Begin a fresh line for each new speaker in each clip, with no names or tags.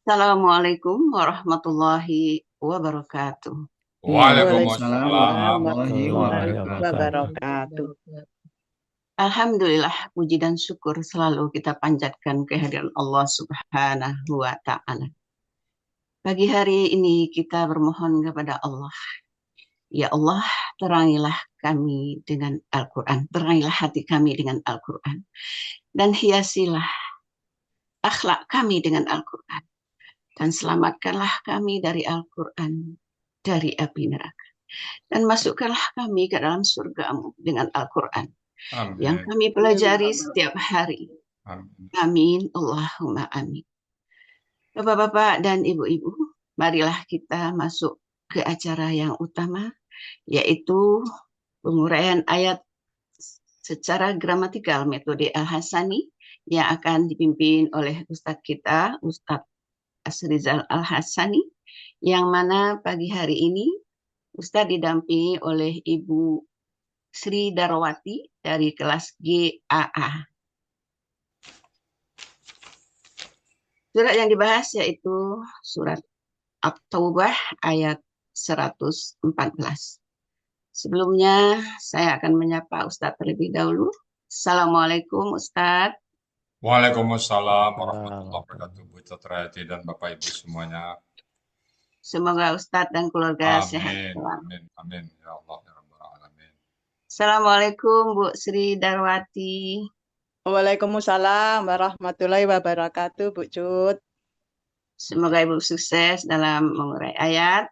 Assalamualaikum warahmatullahi wabarakatuh.
Waalaikumsalam
Waalaikumsalam
warahmatullahi
warahmatullahi
wabarakatuh.
wabarakatuh.
Alhamdulillah, puji dan syukur selalu kita panjatkan kehadiran Allah Subhanahu wa Ta'ala. Pagi hari ini kita bermohon kepada Allah. Ya Allah, terangilah kami dengan Al-Quran. Terangilah hati kami dengan Al-Quran. Dan hiasilah akhlak kami dengan Al-Quran. Dan selamatkanlah kami dari Al-Quran, dari api neraka. Dan masukkanlah kami ke dalam surgamu dengan Al-Quran yang
Amin.
kami pelajari setiap hari.
Amin.
Amin. Allahumma amin. Bapak-bapak dan ibu-ibu, marilah kita masuk ke acara yang utama, yaitu penguraian ayat secara gramatikal metode Al-Hasani yang akan dipimpin oleh Ustadz kita, Ustadz Asrizal Al-Hasani, yang mana pagi hari ini Ustadz didampingi oleh Ibu Sri Darwati dari kelas GAA. Surat yang dibahas yaitu surat At-Taubah ayat 114. Sebelumnya saya akan menyapa Ustadz terlebih dahulu. Assalamualaikum Ustadz.
Waalaikumsalam warahmatullahi wabarakatuh. Bu Catrayati dan Bapak Ibu semuanya.
Semoga Ustadz dan keluarga sehat
Amin.
selalu.
Amin. Amin. Ya Allah ya Rabbal Alamin.
Assalamualaikum Bu Sri Darwati.
Waalaikumsalam warahmatullahi wabarakatuh, Bu Cut.
Semoga Ibu sukses dalam mengurai ayat.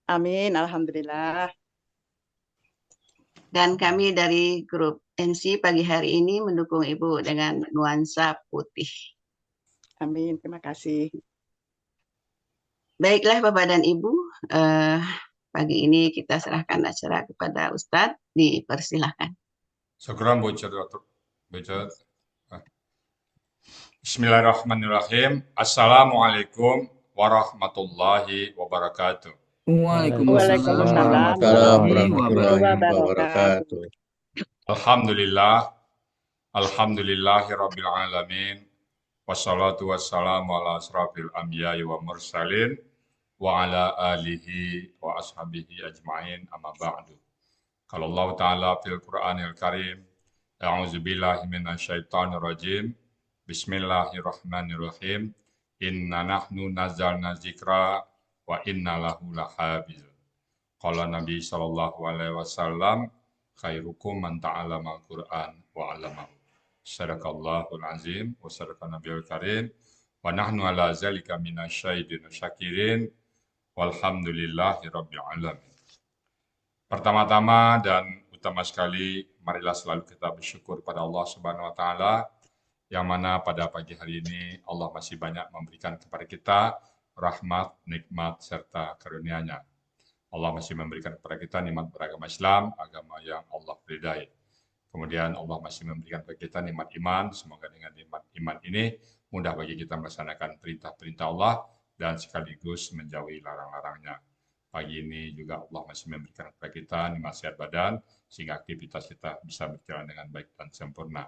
Amin, alhamdulillah.
Dan kami dari grup NC pagi hari ini mendukung Ibu dengan nuansa putih.
Amin, terima kasih.
Baiklah Bapak dan Ibu, pagi ini kita serahkan acara kepada Ustadz, dipersilahkan.
Syukran Bu Cat. Bismillahirrahmanirrahim. Assalamualaikum warahmatullahi wabarakatuh.
Waalaikumsalam
Waalaikumsalam
warahmatullahi
warahmatullahi
wabarakatuh.
Alhamdulillah. Alhamdulillahi Rabbil Alamin. Wassalatu wassalamu ala asrafil anbiya'i wa mursalin wa ala alihi wa ashabihi ajma'in amma ba'du. Kalau Allah Ta'ala fil Qur'anil Karim, a'udzu billahi minasyaitonir rajim. Bismillahirrahmanirrahim. Inna nahnu nazzalna dzikra wa inna lahu lahafiz. Qala Nabi sallallahu alaihi wasallam, khairukum man ta'allama al-Qur'an wa 'allamahu. Sadaqallahul azim wa sadaqa nabiyul karim wa nahnu ala zalika minasyaitin syakirin walhamdulillahi rabbil alamin. Pertama-tama dan utama sekali, marilah selalu kita bersyukur pada Allah Subhanahu wa taala yang mana pada pagi hari ini Allah masih banyak memberikan kepada kita rahmat, nikmat serta karunia-Nya. Allah masih memberikan kepada kita nikmat beragama Islam, agama yang Allah ridai. Kemudian Allah masih memberikan kepada kita nikmat iman. Semoga dengan nikmat iman ini mudah bagi kita melaksanakan perintah-perintah Allah dan sekaligus menjauhi larang-larangnya. Pagi ini juga Allah masih memberikan kepada kita nikmat sehat badan sehingga aktivitas kita bisa berjalan dengan baik dan sempurna.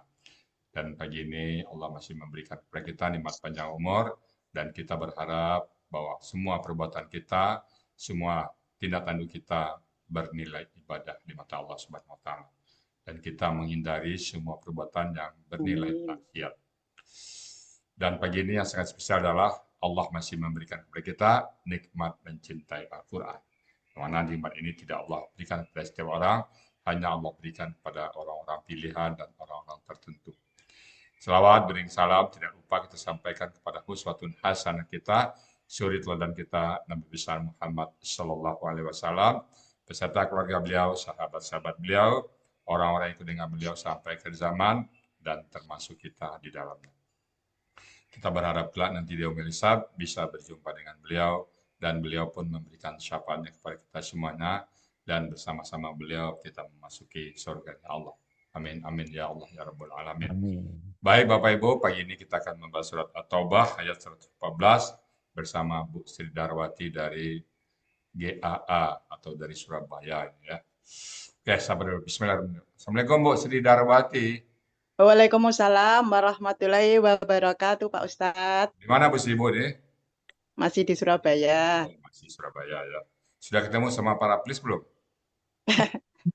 Dan pagi ini Allah masih memberikan kepada kita nikmat panjang umur dan kita berharap bahwa semua perbuatan kita, semua tindak tanduk kita bernilai ibadah di mata Allah Subhanahu wa taala. Dan kita menghindari semua perbuatan yang bernilai maksiat. Dan pagi ini yang sangat spesial adalah Allah masih memberikan kepada kita nikmat mencintai Al-Quran. Mana nikmat ini tidak Allah berikan kepada setiap orang, hanya Allah berikan kepada orang-orang pilihan dan orang-orang tertentu. Selawat bering salam tidak lupa kita sampaikan kepada uswatun hasanah kita, suri teladan kita Nabi besar Muhammad sallallahu alaihi wasallam beserta keluarga beliau, sahabat-sahabat beliau, orang-orang yang ikut dengan beliau sampai akhir zaman dan termasuk kita di dalamnya. Kita berharap kelak nanti di yaumil hisab bisa berjumpa dengan beliau dan beliau pun memberikan syafaatnya kepada kita semuanya dan bersama-sama beliau kita memasuki surga Allah. Amin amin ya Allah ya Rabbal Alamin.
Amin.
Baik Bapak Ibu, pagi ini kita akan membahas surat At-Taubah ayat 114 bersama Bu Sri Darwati dari GAA atau dari Surabaya ya. Oke, sabar dulu. Bismillahirrahmanirrahim. Assalamualaikum Bu Sri Darwati.
Waalaikumsalam warahmatullahi wabarakatuh, Pak Ustadz.
Di mana Bu Sri Bu nih?
masih di Surabaya.
Oh, masih Surabaya ya. Sudah ketemu sama para plis belum?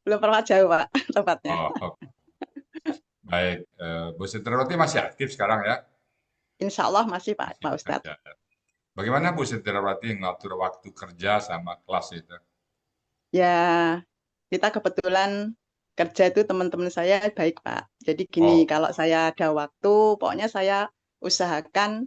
Belum pernah jauh, Pak, tempatnya.
Oh, oh, baik. Bu Setirawati masih aktif sekarang ya?
Insya Allah masih, Pak,
Masih
Pak Ustadz.
bekerja. Bagaimana Bu Setirawati ngatur waktu kerja sama kelas itu?
Ya, kita kebetulan kerja itu teman-teman saya baik, Pak. Jadi gini,
Oh,
kalau saya ada waktu, pokoknya saya usahakan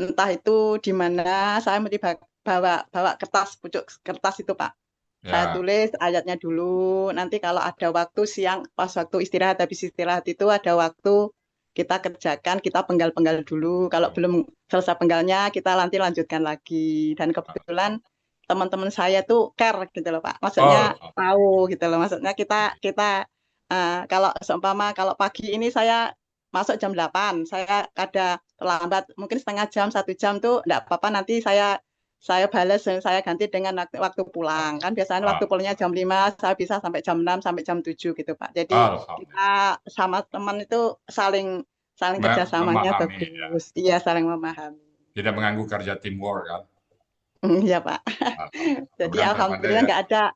entah itu di mana saya mesti bawa bawa kertas, pucuk kertas itu, Pak. Saya
ya.
tulis ayatnya dulu. Nanti kalau ada waktu siang, pas waktu istirahat, habis istirahat itu ada waktu kita kerjakan, kita penggal-penggal dulu. Kalau
Oh,
belum selesai penggalnya, kita nanti lanjutkan lagi. Dan kebetulan teman-teman saya tuh care gitu loh, Pak. Maksudnya
oh,
tahu gitu loh. Maksudnya kita kita kalau seumpama kalau pagi ini saya masuk jam 8, saya ada terlambat mungkin setengah jam, 1 jam tuh enggak apa-apa, nanti saya balas dan saya ganti dengan waktu pulang. Kan biasanya waktu pulangnya jam 5, saya bisa sampai jam 6 sampai jam 7 gitu, Pak. Jadi
Alhamdulillah.
kita sama teman itu saling saling kerjasamanya
Memahami ya.
bagus. Iya, saling memahami.
Tidak mengganggu kerja teamwork kan?
Iya, Pak.
Alhamdulillah.
Jadi
Mudah-mudahan pandai-pandai
alhamdulillah
ya.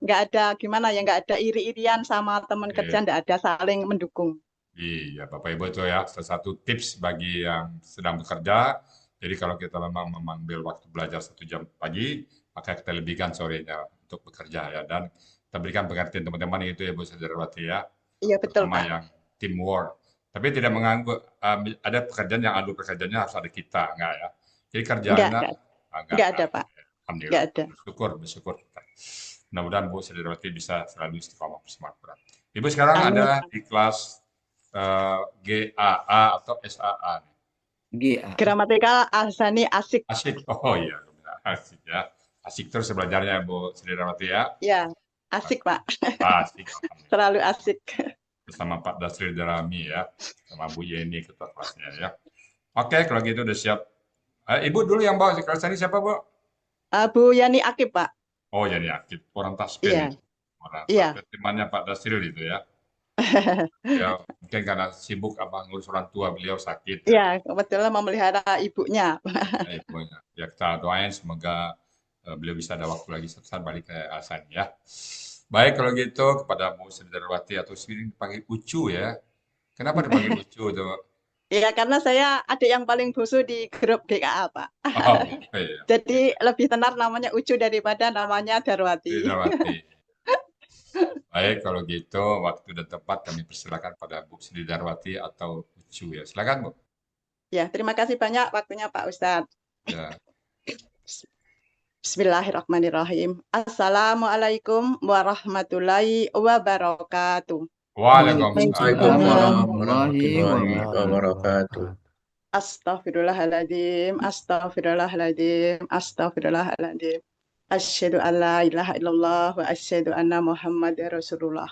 nggak ada gimana ya, nggak ada iri-irian sama teman kerja,
Iya.
nggak ada, saling mendukung.
Iya, Bapak Ibu itu ya, salah satu tips bagi yang sedang bekerja. Jadi kalau kita memang mengambil waktu belajar 1 jam pagi, maka kita lebihkan sorenya untuk bekerja ya. Dan kita berikan pengertian teman-teman itu ya Bu Sadarwati ya,
Iya betul,
terutama
Pak.
yang teamwork. Tapi tidak mengganggu, ada pekerjaan yang adu pekerjaannya harus ada kita, enggak ya. Jadi
Nggak,
kerjaannya
nggak,
enggak,
nggak ada,
enggak.
Pak. Nggak
Alhamdulillah,
ada.
bersyukur kita. Mudah-mudahan Bu Sadarwati bisa selalu istiqomah bersama Al-Quran. Ibu sekarang
Amin.
ada di kelas GAA atau SAA nih.
GA. Gramatikal Ahsani asik.
Asik. Oh iya, asik ya. Asik terus belajarnya Bu Sridharawati ya.
Ya, asik, Pak.
Asik.
Selalu asik.
Bersama Pak Dasril Darami ya, sama Bu Yeni ketua kelasnya ya. Oke, kalau gitu udah siap. Ibu dulu yang bawa kelas ini siapa Bu?
Bu Yani Akib, Pak.
Oh Yani Akib, orang Taspen
Iya.
itu. Orang
Iya.
Taspen, temannya Pak Dasril itu ya. Ya, mungkin karena sibuk apa ngurus orang tua beliau sakit.
Iya, kebetulan memelihara ibunya.
Ibunya. Ya kita doain semoga beliau bisa ada waktu lagi saat balik ke Alsan ya. Baik kalau gitu kepada Bu Sridharawati atau sini dipanggil Ucu ya. Kenapa dipanggil Ucu tuh?
Iya, karena saya adik yang paling busuk di grup GKA, Pak.
Oh, iya.
Jadi lebih tenar namanya Ucu daripada namanya Darwati.
Sridharawati. Baik, kalau gitu waktu dan tempat kami persilakan pada Bu Sridharawati atau Ucu ya. Silakan Bu.
Ya, terima kasih banyak waktunya Pak Ustadz.
Ya.
Bismillahirrahmanirrahim. Assalamualaikum warahmatullahi wabarakatuh.
Waalaikumsalam
warahmatullahi wabarakatuh.
Astaghfirullahaladzim, astaghfirullahaladzim, astaghfirullahaladzim. Asyhadu an la ilaha illallah wa asyhadu anna Muhammadar Rasulullah.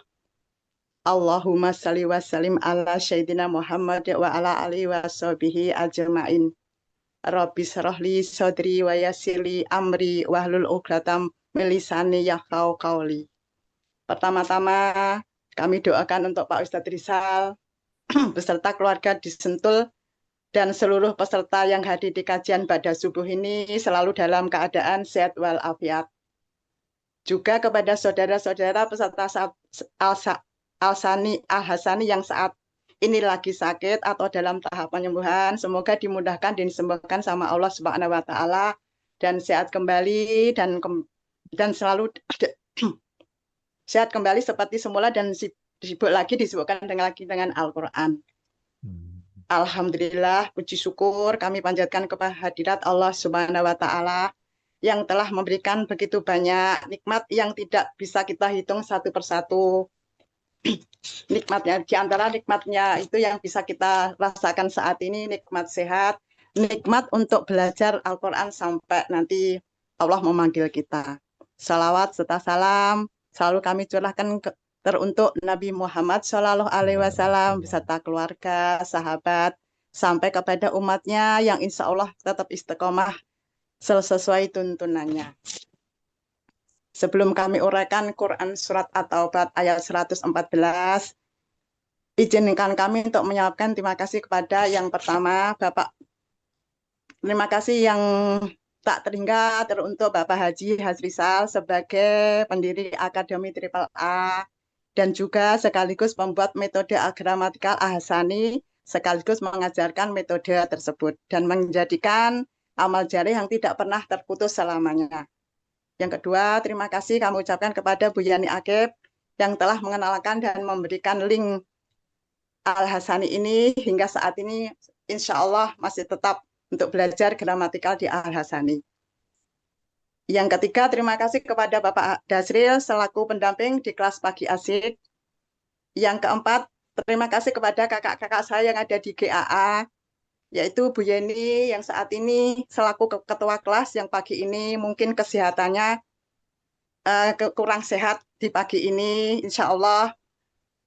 Allahumma salli wa sallim ala Sayyidina Muhammad wa ala alihi wa sahbihi ajma'in. Rabbi syrahli sadri wa yassirli amri wahlul 'uqdatam min lisani yafqahu qawli. Pertama-tama kami doakan untuk Pak Ustadz Rizal beserta keluarga di Sentul dan seluruh peserta yang hadir di kajian pada subuh ini selalu dalam keadaan sehat walafiat. Juga kepada saudara-saudara peserta Al-Hasani yang saat ini lagi sakit atau dalam tahap penyembuhan, semoga dimudahkan dan disembuhkan sama Allah Subhanahu wa taala dan sehat kembali dan selalu sehat kembali seperti semula dan disibukkan dengan Al-Qur'an. Alhamdulillah, puji syukur kami panjatkan kepada hadirat Allah Subhanahu wa taala yang telah memberikan begitu banyak nikmat yang tidak bisa kita hitung satu persatu. Nikmatnya, di antara nikmatnya itu yang bisa kita rasakan saat ini, nikmat sehat, nikmat untuk belajar Al-Quran sampai nanti Allah memanggil kita. Salawat serta salam selalu kami curahkan teruntuk Nabi Muhammad SAW beserta keluarga, sahabat, sampai kepada umatnya yang insya Allah tetap istiqomah sesuai tuntunannya. Sebelum kami uraikan Quran Surat At-Taubah ayat 114, izinkan kami untuk menyampaikan terima kasih kepada yang pertama, Bapak. Terima kasih yang tak terhingga teruntuk Bapak Haji Hasrizal sebagai pendiri Akademi Triple A dan juga sekaligus membuat metode gramatikal Ahsani sekaligus mengajarkan metode tersebut dan menjadikan amal jariah yang tidak pernah terputus selamanya. Yang kedua, terima kasih kami ucapkan kepada Bu Yani Akib yang telah mengenalkan dan memberikan link Al-Hasani ini hingga saat ini insya Allah masih tetap untuk belajar gramatikal di Al-Hasani. Yang ketiga, terima kasih kepada Bapak Dasril selaku pendamping di kelas pagi asik. Yang keempat, terima kasih kepada kakak-kakak saya yang ada di GAA, yaitu Bu Yeni yang saat ini selaku ketua kelas yang pagi ini mungkin kesehatannya kurang sehat di pagi ini. Insya Allah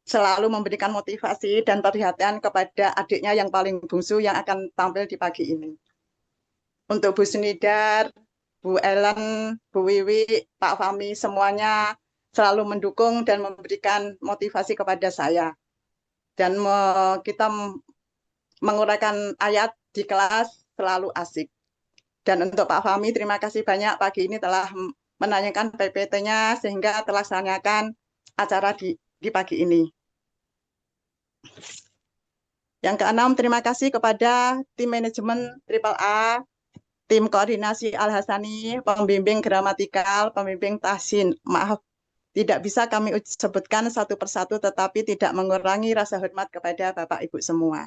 selalu memberikan motivasi dan perhatian kepada adiknya yang paling bungsu yang akan tampil di pagi ini. Untuk Bu Sunidar, Bu Ellen, Bu Wiwi, Pak Fahmi, semuanya selalu mendukung dan memberikan motivasi kepada saya. Dan kita menguraikan ayat di kelas selalu asik. Dan untuk Pak Fahmi, terima kasih banyak pagi ini telah menanyakan PPT-nya sehingga terlaksanakan acara di pagi ini. Yang keenam, terima kasih kepada tim manajemen Triple A, tim koordinasi Al-Hasani, pembimbing gramatikal, pembimbing tahsin. Maaf, tidak bisa kami sebutkan satu persatu tetapi tidak mengurangi rasa hormat kepada Bapak Ibu semua.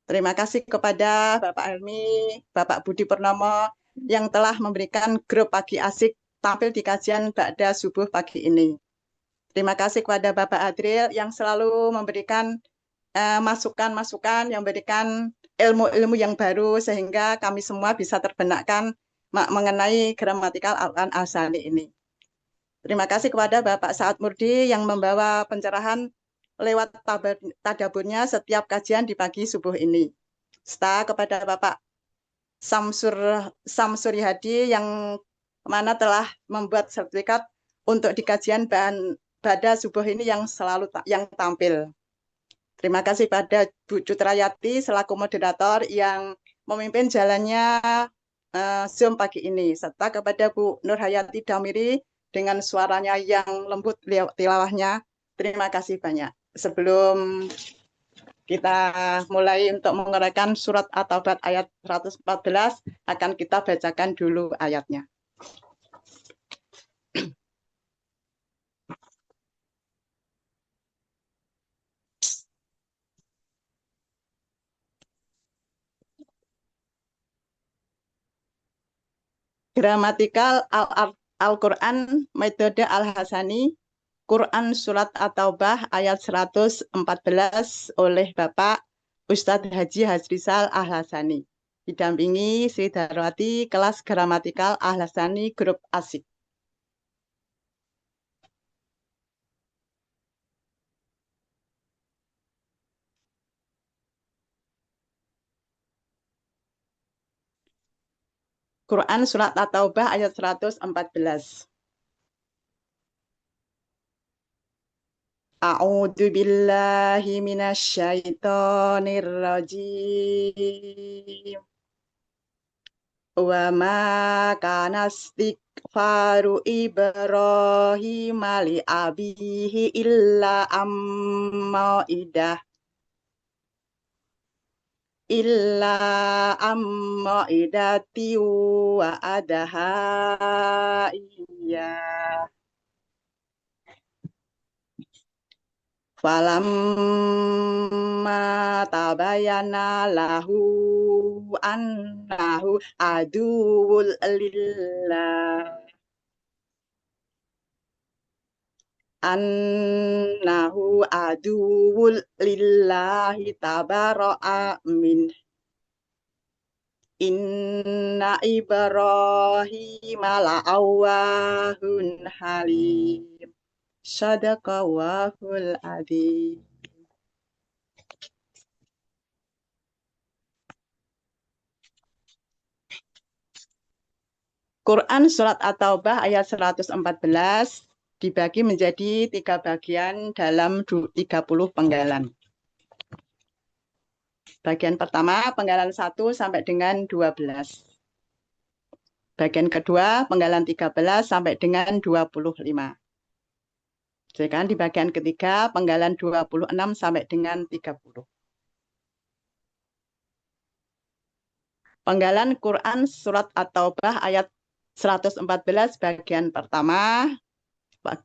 Terima kasih kepada Bapak Helmi, Bapak Budi Purnomo yang telah memberikan grup pagi asik tampil di kajian Ba'da Subuh pagi ini. Terima kasih kepada Bapak Adril yang selalu memberikan masukan-masukan, yang memberikan ilmu-ilmu yang baru sehingga kami semua bisa terbenakkan mengenai gramatikal Al-Quran Al-Sani ini. Terima kasih kepada Bapak Saad Murdi yang membawa pencerahan lewat tadaburnya setiap kajian di pagi subuh ini. Serta kepada Bapak Samsuri Hadi yang mana telah membuat sertifikat untuk di kajian Ba'da Subuh ini yang selalu yang tampil. Terima kasih pada Bu Cutrayati selaku moderator yang memimpin jalannya Zoom pagi ini, serta kepada Bu Nurhayati Damiri dengan suaranya yang lembut tilawahnya. Terima kasih banyak. Sebelum kita mulai untuk menguraikan surat At-Taubat ayat 114, akan kita bacakan dulu ayatnya. Gramatikal Al-Quran metode Al-Hasani, Quran Surat At-Taubah ayat 114 oleh Bapak Ustadz Haji Hasrizal Al-Hasani. Didampingi Sri Darwati, kelas gramatikal Al-Hasani, grup asik. Quran Surat At-Taubah ayat 114. A'udzu billahi minasyaitonir rajim. Wa ma kana istighfaru Ibrahim li abihi illa amma idati wa adaha iya. Falamma tabayana lahu annahu aduwwul lillah tabara'a min inna Ibrahima la'awwahun halim. Shadaqallahul adzim. Quran Surat At-Taubah ayat 114 dibagi menjadi 3 bagian dalam 30 penggalan. Bagian pertama, penggalan 1 sampai dengan 12. Bagian kedua, penggalan 13 sampai dengan 25. Sedangkan di bagian ketiga, penggalan 26 sampai dengan 30. Penggalan Quran Surat At-Taubah ayat 114 bagian pertama.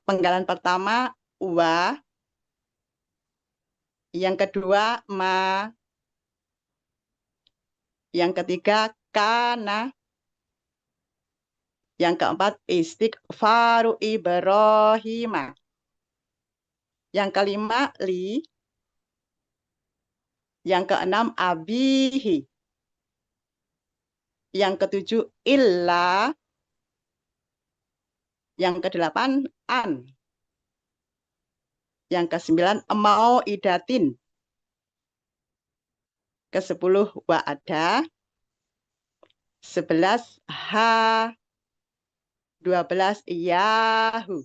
Penggalan pertama, wa. Yang kedua, ma. Yang ketiga, kana. Yang keempat, istighfaru Ibrahim. Yang kelima, li. Yang keenam, abihi. Yang ketujuh, illa. Yang kedelapan, an. Yang kesembilan, mau idatin. Ke-10, wa'ada. 11, ha. 12, yahu.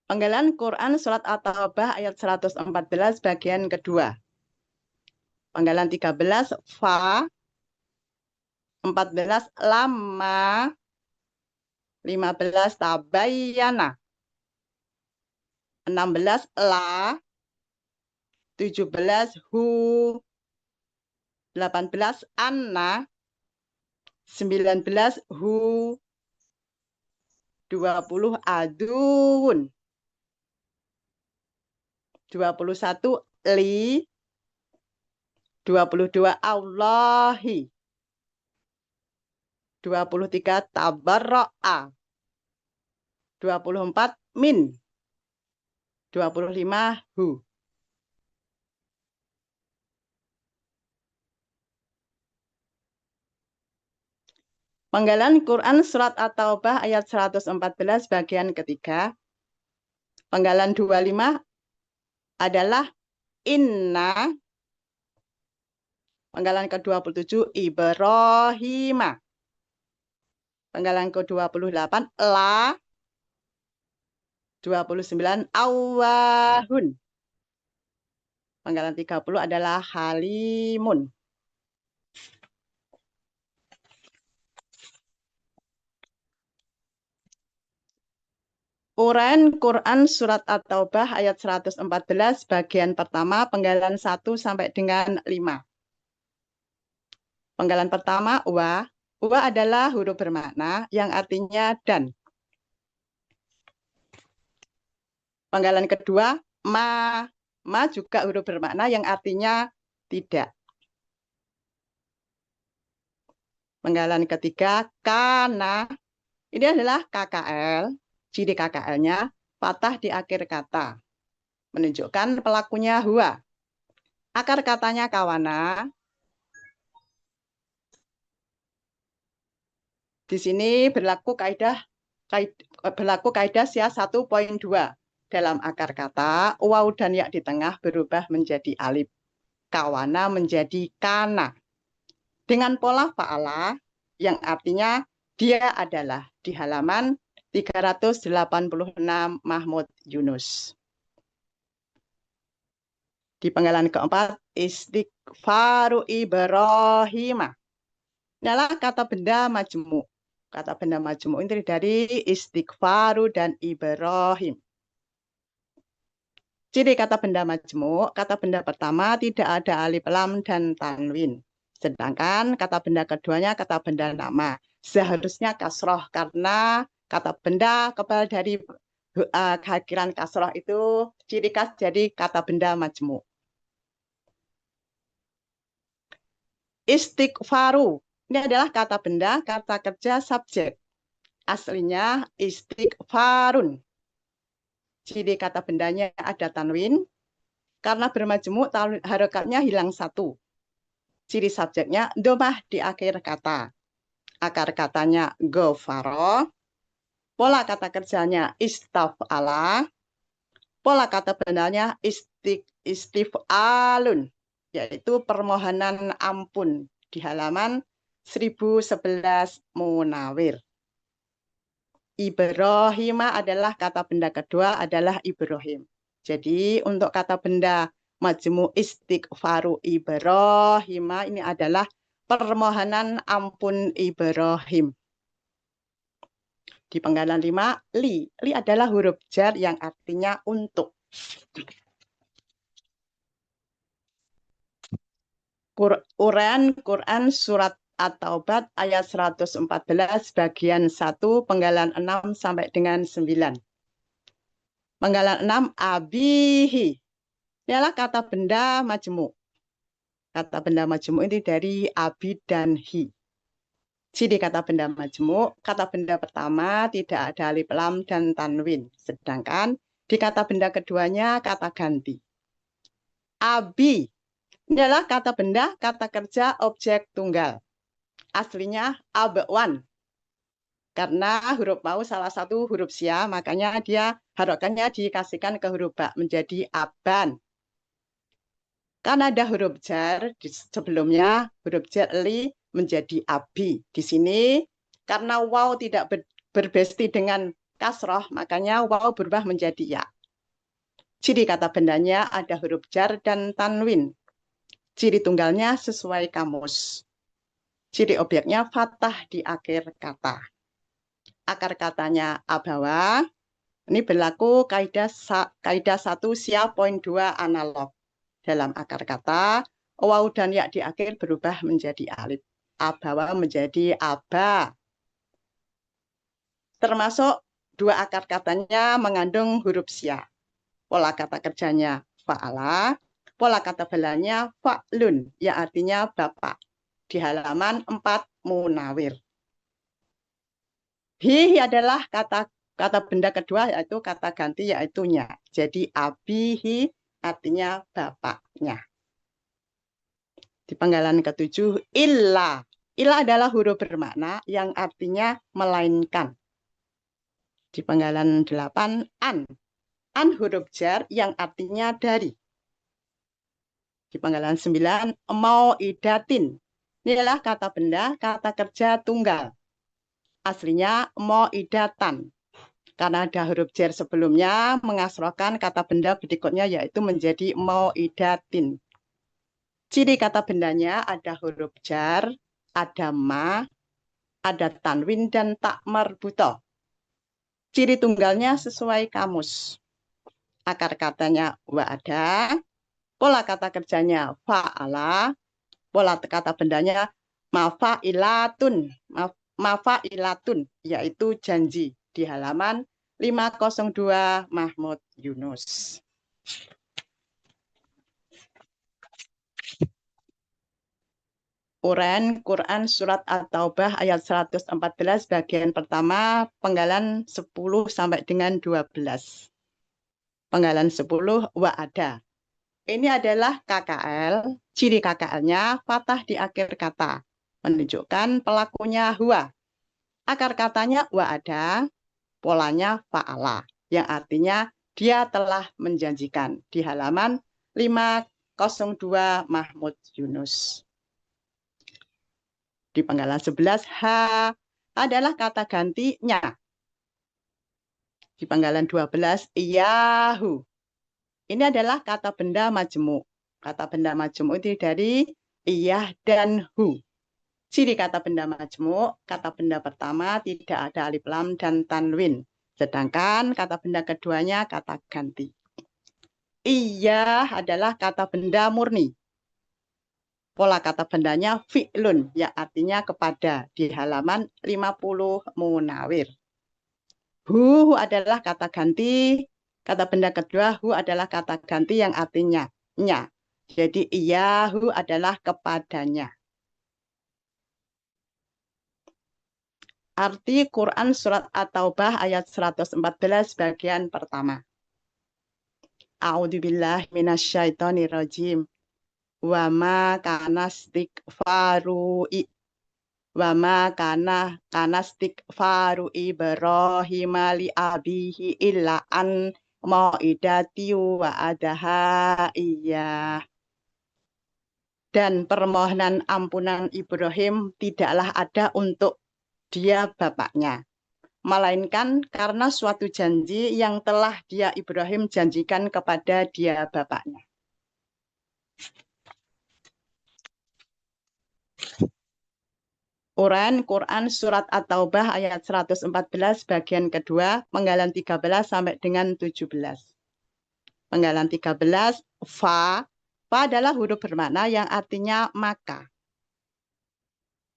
Penggalan Quran Surat At-Taubah ayat 114 bagian kedua. Penggalan 13, fa. 14, lama. 15, tabayyana. 16, la. 17, hu. 18, anna. 19, hu. 20, adun. 21, li. 22, Allahi. 23, tabarra'a. 24, min. 25, hu. Penggalan Quran Surat At-Taubah ayat 114 bagian ketiga. Penggalan 25 adalah inna. Penggalan ke-27 Ibrahim. Penggalan ke-28 la. 29 awahun. Penggalan 30 adalah halimun. Uraian Quran Surat At-Taubah ayat 114 bagian pertama penggalan 1 sampai dengan 5. Penggalan pertama, wa. Wa adalah huruf bermakna yang artinya dan. Penggalan kedua, ma. Ma juga huruf bermakna yang artinya tidak. Penggalan ketiga, kana. Ini adalah KKL. Ciri KKL-nya patah di akhir kata. Menunjukkan pelakunya huwa. Akar katanya kawana. Di sini berlaku kaidah SIA 1.2. Dalam akar kata, waw dan ya di tengah berubah menjadi alif. Kawana menjadi kana. Dengan pola fa'ala yang artinya dia adalah di halaman 386 Mahmud Yunus. Di penggalan keempat, istighfaru Ibrahim. Inilah kata benda majmu'. Kata benda majmu' ini dari istighfaru dan Ibrahim. Ciri kata benda majmu', kata benda pertama tidak ada alif lam dan tanwin. Sedangkan kata benda keduanya kata benda nama. Seharusnya kasroh karena kata benda kebal dari kehadiran kasroh itu ciri khas jadi kata benda majmu'. Istighfaru. Ini adalah kata benda, kata kerja, subjek. Aslinya istighfarun. Ciri kata bendanya ada tanwin. Karena bermajmuk, harokatnya hilang satu. Ciri subjeknya domah di akhir kata. Akar katanya gofaro. Pola kata kerjanya istaf'ala. Pola kata bendanya istif'alun. Yaitu permohonan ampun di halaman 1011 Munawir. Ibrahim adalah kata benda kedua adalah Ibrahim. Jadi untuk kata benda majmu istighfaru Ibrahim ini adalah permohonan ampun Ibrahim. Di penggalan 5, li. Li adalah huruf jar yang artinya untuk. Uraian Quran Surat At-Taubah ayat 114 bagian 1 penggalan 6 sampai dengan 9. Penggalan 6, abihi. Ini adalah kata benda majmu. Kata benda majmu ini dari abi dan hi. Ciri kata benda majmu, kata benda pertama tidak ada alif lam dan tanwin. Sedangkan di kata benda keduanya kata ganti. Abi, ini adalah kata benda, kata kerja, objek tunggal. Aslinya abwan. Karena huruf mau salah satu huruf sia, makanya dia harokannya dikasihkan ke huruf ba menjadi aban. Karena ada huruf jar di sebelumnya, huruf jar li menjadi abi. Di sini karena waw tidak berbesti dengan kasroh, makanya waw berubah menjadi ya. Ciri kata bendanya ada huruf jar dan tanwin. Ciri tunggalnya sesuai kamus. Ciri objeknya fathah di akhir kata. Akar katanya abawa. Ini berlaku kaidah 1 sia poin 2 analog. Dalam akar kata, waw dan ya di akhir berubah menjadi alif. Abawa menjadi aba. Termasuk dua akar katanya mengandung huruf sia. Pola kata kerjanya fa'ala, pola kata belanya fa'lun, yang artinya bapak. Di halaman 4 munawir. Hihi adalah kata benda kedua, yaitu kata ganti, yaitu nya. Jadi abihi artinya bapaknya. Di penggalan ke-7, illa. Illa adalah huruf bermakna yang artinya melainkan. Di penggalan 8, an. An huruf jar yang artinya dari. Di penggalan 9, mau'idatin. Ini adalah kata benda, kata kerja tunggal. Aslinya mau'idatan. Karena ada huruf jar sebelumnya, mengasrohkan kata benda berikutnya yaitu menjadi mau'idatin. Ciri kata bendanya ada huruf jar, ada ma, ada tanwin, dan tak marbuto. Ciri tunggalnya sesuai kamus. Akar katanya wa'ada, pola kata kerjanya fa'ala, pola kata bendanya mafa'ilatun, yaitu janji. Di halaman 502 Mahmud Yunus. Uraian Quran Surat At-Taubah ayat 114 bagian pertama penggalan 10 sampai dengan 12. Penggalan 10 wa'ada. Ini adalah KKL, ciri KKL-nya fathah di akhir kata, menunjukkan pelakunya huwa. Akar katanya wa'ada, polanya fa'ala, yang artinya dia telah menjanjikan. Di halaman 502 Mahmud Yunus. Di penggalan 11, ha adalah kata gantinya. Di penggalan 12, iyahu. Ini adalah kata benda majmu. Kata benda majmu itu dari iyah dan hu. Ciri kata benda majmu, kata benda pertama tidak ada alif lam dan tanwin. Sedangkan kata benda keduanya kata ganti. Iyah adalah kata benda murni. Pola kata bendanya fi'lun, yang artinya kepada. Di halaman 50 munawir. Hu adalah kata ganti. Kata benda kedua, hu adalah kata ganti yang artinya nya. Jadi iyahu adalah kepadanya. Arti Quran Surat At-Taubah ayat 114 bagian pertama. A'udzubillahi minasyaitonirrajim. Wa ma kana istighfaru Ibrahim li abihi illa an mau'idati wa adaha iya. Dan permohonan ampunan Ibrahim tidaklah ada untuk dia bapaknya, melainkan karena suatu janji yang telah dia Ibrahim janjikan kepada dia bapaknya. Uraian Quran Surat At-Taubah ayat 114 bagian kedua, penggalan 13 sampai dengan 17. Penggalan 13, fa adalah huruf bermakna yang artinya maka.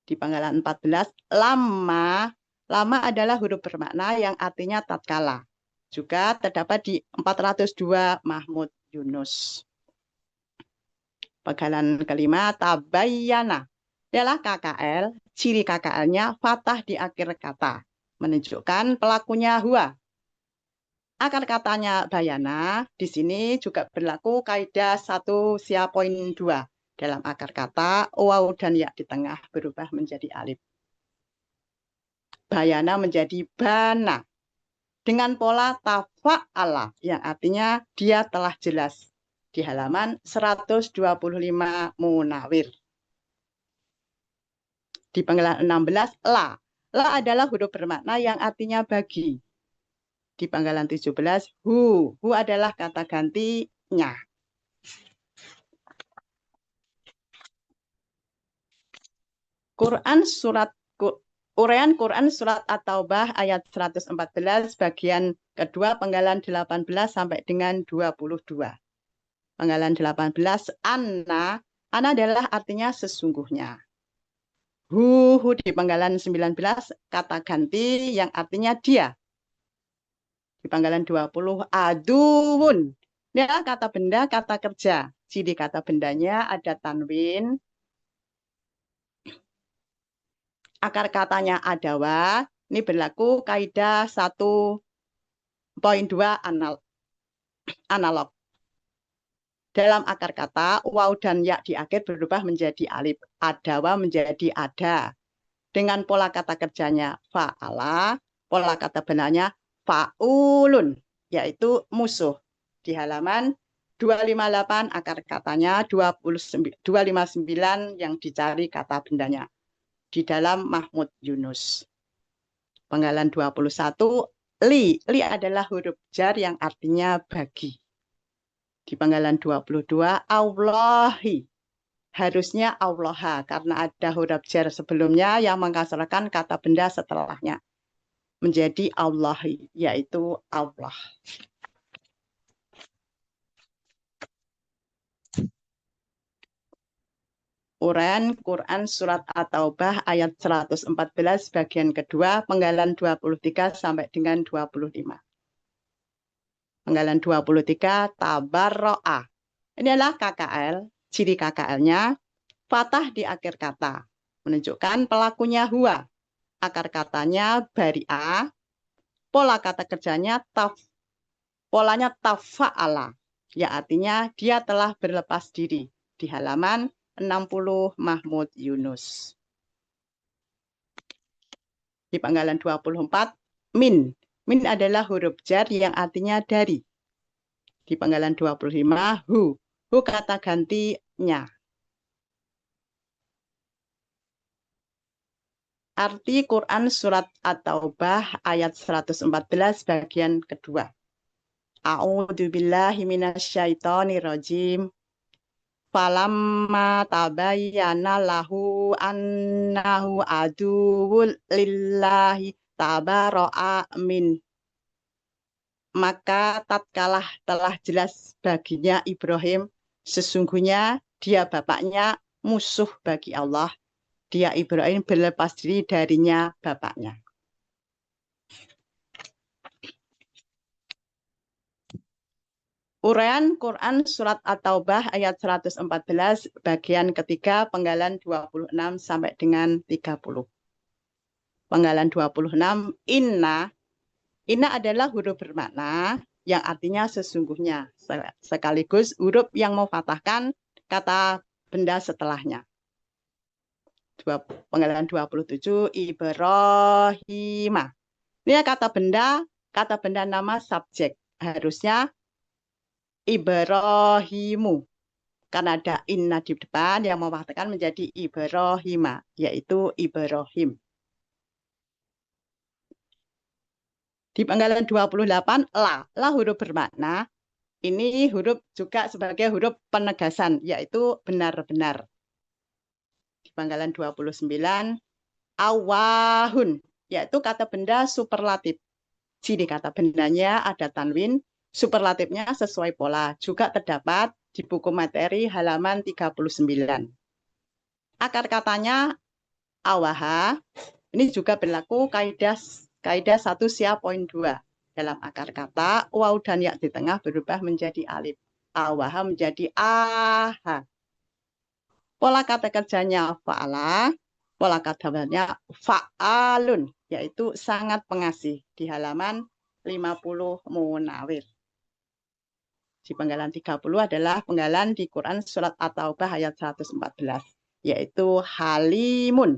Di penggalan 14, lama adalah huruf bermakna yang artinya tatkala. Juga terdapat di 402 Mahmud Yunus. Penggalan kelima, tabayyana adalah KKL, ciri KKL-nya fathah di akhir kata, menunjukkan pelakunya huwa. Akar katanya bayana, di sini juga berlaku kaidah 1 sia.2. Dalam akar kata, waw dan ya di tengah berubah menjadi alif. Bayana menjadi bana, dengan pola tafa'ala, yang artinya dia telah jelas. Di halaman 125 Munawir. Di penggalan 16, la adalah huruf bermakna yang artinya bagi. Di penggalan 17, hu adalah kata gantinya. Uraian Quran Surat At-Taubah ayat 114 bagian kedua, penggalan 18 sampai dengan 22. Penggalan 18, anna adalah artinya sesungguhnya. Hu di penggalan 19 kata ganti yang artinya dia. Di panggalan 20 aduun. Ini adalah kata benda, kata kerja. Ciri kata bendanya ada tanwin. Akar katanya adawa. Ini berlaku kaidah 1.2 analog. Dalam akar kata, waw dan ya di akhir berubah menjadi alif. Adawa menjadi ada. Dengan pola kata kerjanya fa'ala, pola kata benarnya fa'ulun, yaitu musuh. Di halaman 258 akar katanya 259 yang dicari kata bendanya. Di dalam Mahmud Yunus. Penggalan 21, li adalah huruf jar yang artinya bagi. Di penggalan 22, Allahi. Harusnya Allah, karena ada huruf jar sebelumnya yang mengkasrahkan kata benda setelahnya. Menjadi Allahi, yaitu Allah. Uraian Quran Surat At-Taubah ayat 114 bagian kedua, penggalan 23 sampai dengan 25. Penggalan 23, tabarro'a. Ini adalah KKL, ciri KKL-nya fathah di akhir kata, menunjukkan pelakunya huwa. Akar katanya bari'a, pola kata kerjanya polanya tafa'ala, ya artinya dia telah berlepas diri. Di halaman 60 Mahmud Yunus. Di panggalan 24, min adalah huruf jar yang artinya dari. Di panggalan 25, hu kata gantinya. Arti Quran Surat At-Taubah ayat 114 bagian kedua. A'udzubillahi minasyaitonirrajim. Falamma tabayyana lahu annahu aduwwul lillahi tabarra'a min. Maka tatkalah telah jelas baginya Ibrahim, sesungguhnya dia bapaknya musuh bagi Allah. Dia Ibrahim berlepas diri darinya bapaknya. Uraian Quran Surat At-Taubah ayat 114 bagian ketiga, penggalan 26 sampai dengan 30. Penggalan 26, inna adalah huruf bermakna yang artinya sesungguhnya, sekaligus huruf yang memfathahkan kata benda setelahnya. Penggalan 27, Ibrahimah. Ini kata benda nama subjek. Harusnya Ibrahimu. Karena ada inna di depan yang memfathahkan menjadi Ibrahimah, yaitu Ibrahim. Di panggalan 28, la huruf bermakna. Ini huruf juga sebagai huruf penegasan, yaitu benar-benar. Di panggalan 29, awahun, yaitu kata benda superlatif. Ciri kata bendanya ada tanwin, superlatifnya sesuai pola. Juga terdapat di buku materi halaman 39. Akar katanya awaha, ini juga berlaku kaidah 1 sia poin 2. Dalam akar kata, waw dan ya di tengah berubah menjadi alif. Awaha menjadi aha. Pola kata kerjanya fa'ala, pola kata kerjanya fa'alun, yaitu sangat pengasih. Di halaman 50 Munawir. Di penggalan 30 adalah penggalan di Quran surat At-Taubah ayat 114, yaitu halimun.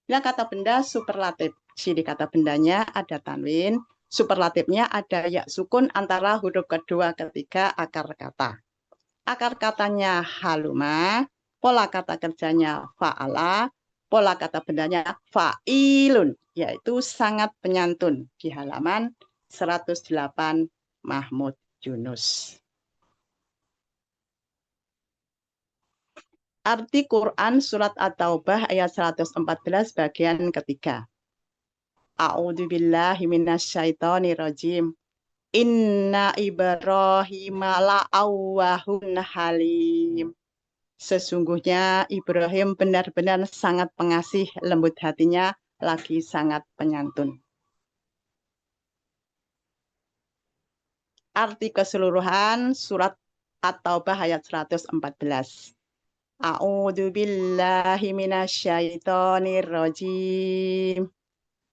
Ini kata benda superlatif. Ciri kata bendanya ada tanwin, superlatifnya ada ya sukun antara huruf kedua ketiga akar kata. Akar katanya haluma, pola kata kerjanya fa'ala, pola kata bendanya fa'ilun, yaitu sangat penyantun. Di halaman 108 Mahmud Yunus. Arti Quran surat At-Taubah ayat 114 bagian ketiga. A'udzubillahi minasyaitonirrajim. Inna Ibrahim la'awwahun halim. Sesungguhnya Ibrahim benar-benar sangat pengasih, lembut hatinya, lagi sangat penyantun. Arti keseluruhan surat At-Taubah ayat 114. A'udzubillahi minasyaitonirrajim.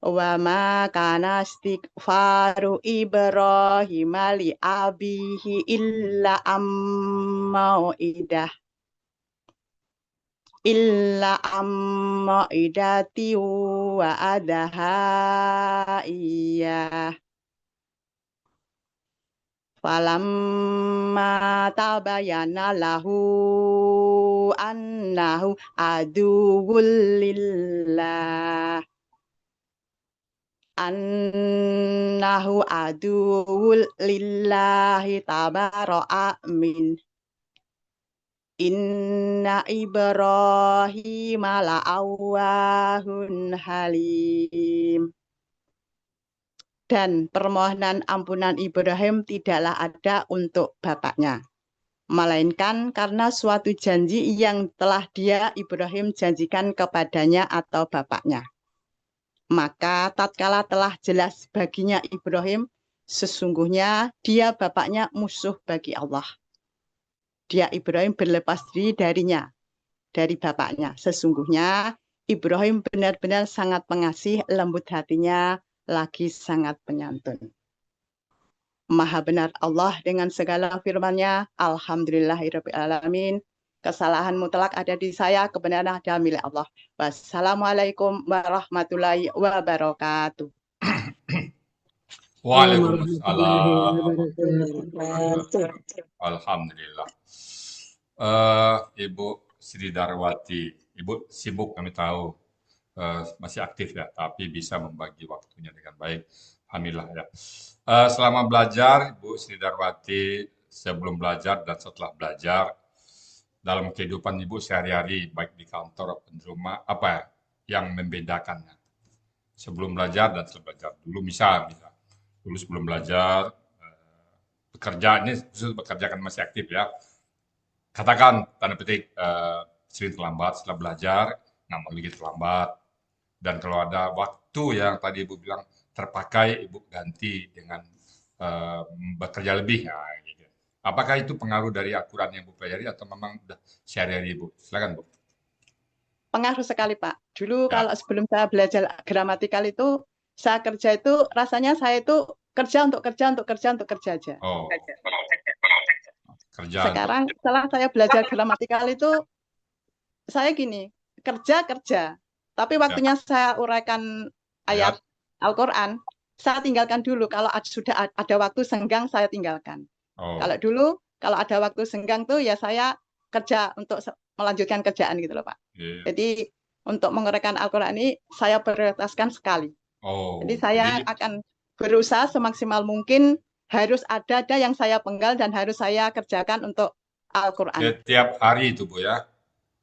Wa ma kana istighfaru Ibrahim li abihi illa amma idati wa adaha iya. Falamma tabayana lahu annahu aduwwul lillah. Annahu aduwwul lillahi tabara'a min. Inna Ibrahim la'awwahun halim. Dan permohonan ampunan Ibrahim tidaklah ada untuk bapaknya, melainkan karena suatu janji yang telah dia Ibrahim janjikan kepadanya atau bapaknya. Maka tatkala telah jelas baginya Ibrahim, sesungguhnya dia bapaknya musuh bagi Allah. Dia Ibrahim berlepas diri darinya, dari bapaknya. Sesungguhnya Ibrahim benar-benar sangat pengasih, lembut hatinya, lagi sangat penyantun. Maha benar Allah dengan segala firman-Nya. Alhamdulillahirrabbilalamin. Kesalahan mutlak ada di saya, kebenaran ada milik Allah. Wassalamualaikum warahmatullahi wabarakatuh.
Waalaikumsalam. Alhamdulillah. Ibu Sri Darwati, Ibu sibuk kami tahu, masih aktif ya, tapi bisa membagi waktunya dengan baik. Alhamdulillah ya. Selama belajar, Ibu Sri Darwati, sebelum belajar dan setelah belajar, dalam kehidupan Ibu sehari-hari, baik di kantor atau di rumah, apa yang membedakannya? Sebelum belajar dan setelah belajar. Dulu dulu sebelum belajar, bekerja, ini khusus bekerja kan masih aktif ya. Katakan, tanda petik, sering terlambat setelah belajar, nggak mau lagi terlambat. Dan kalau ada waktu yang tadi Ibu bilang terpakai, Ibu ganti dengan bekerja lebih. Ya, gitu. Apakah itu pengaruh dari Al-Quran yang Ibu pelajari atau memang udah sehari-hari Ibu? Silakan Bu.
Pengaruh sekali Pak. Dulu
Ya.
kalau sebelum saya belajar gramatikal itu, saya kerja itu rasanya saya itu kerja untuk kerja aja.
Oh, kerja.
Sekarang setelah saya belajar gramatikal itu, saya gini, kerja, tapi waktunya saya uraikan ayat Al-Quran, saya tinggalkan dulu. Kalau sudah ada waktu senggang, saya tinggalkan.
Oh,
Kalau dulu, kalau ada waktu senggang tuh ya saya kerja untuk melanjutkan kerjaan gitu loh Pak.
iya.
Jadi untuk menguraikan Al-Quran ini saya prioritaskan sekali.
Oh,
Jadi saya akan berusaha semaksimal mungkin harus ada yang saya penggal dan harus saya kerjakan untuk Al-Quran.
Setiap hari itu Bu ya.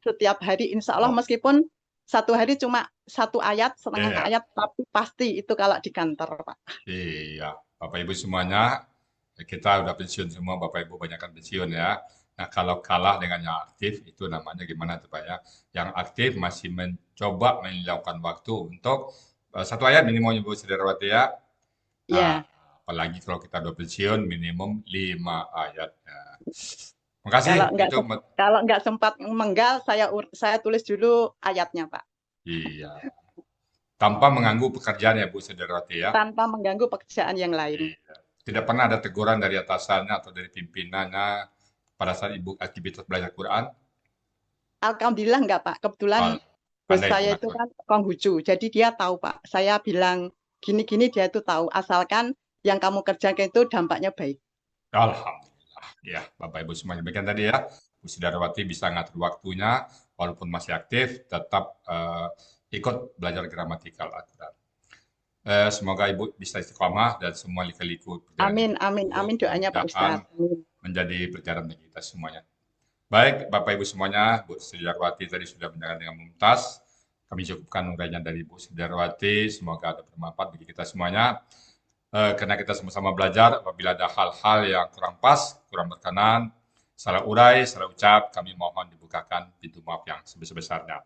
Setiap hari, insya Allah,
Oh.
meskipun satu hari cuma 1 ayat, setengah
Iya.
ayat, tapi pasti itu kalau di kantor, Pak.
Iya, Bapak Ibu semuanya, kita udah pensiun semua, Bapak Ibu banyakkan pensiun ya. Nah, kalau kalah dengan yang aktif, itu namanya gimana tuh Pak ya? Yang aktif masih mencoba meluangkan waktu untuk 1 ayat minimum Ibu Saudrawati ya.
Ya.
Nah, apalagi kalau kita udah pensiun minimum 5 ayat. Nah, makasih.
Kalau nggak sempat menggal, saya tulis dulu ayatnya, Pak.
Iya. Tanpa mengganggu pekerjaan ya Bu Saudrawati ya.
Tanpa mengganggu pekerjaan yang lain.
Iya. Tidak pernah ada teguran dari atasannya atau dari pimpinannya pada saat Ibu aktivitas belajar Quran?
Alhamdulillah enggak, Pak. Kebetulan bos saya itu kan Konghucu. Jadi dia tahu, Pak. Saya bilang gini-gini, dia itu tahu. Asalkan yang kamu kerjakan itu dampaknya baik.
Alhamdulillah. Ya, Bapak Ibu semuanya. Demikian tadi ya. Bu Saudrawati bisa ngatur waktunya, walaupun masih aktif, tetap ikut belajar gramatikal Al-Quran. Semoga Ibu bisa istiqomah dan semua lika-liku.
Amin, amin, amin. Doanya Pak Ustadz.
Menjadi perjalanan bagi kita semuanya. Baik, Bapak Ibu semuanya, Bu Saudrawati tadi sudah mendengar dengan mumtaz. Kami cukupkan uraian dari Bu Saudrawati. Semoga ada bermanfaat bagi kita semuanya. Karena kita sama-sama belajar, apabila ada hal-hal yang kurang pas, kurang berkenan, salah urai, salah ucap, kami mohon dibukakan pintu maaf yang sebesar-besarnya.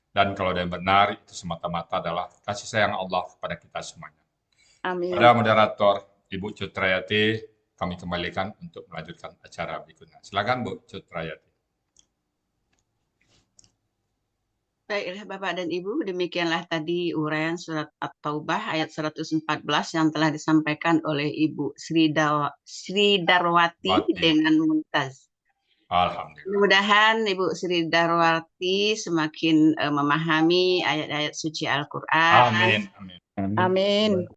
Dan kalau ada yang benar, itu semata-mata adalah kasih sayang Allah kepada kita semuanya.
Amin.
Pada moderator, Ibu Cutrayati, kami kembalikan untuk melanjutkan acara berikutnya. Silakan Bu Cutrayati.
Baiklah Bapak dan Ibu, demikianlah tadi uraian surat At-Taubah ayat 114 yang telah disampaikan oleh Ibu Sri Darwati dengan mumtaz.
Alhamdulillah.
Mudah-mudahan Ibu Sri Darwati semakin memahami ayat-ayat suci Al-Quran.
Amin. Amin.
Amin.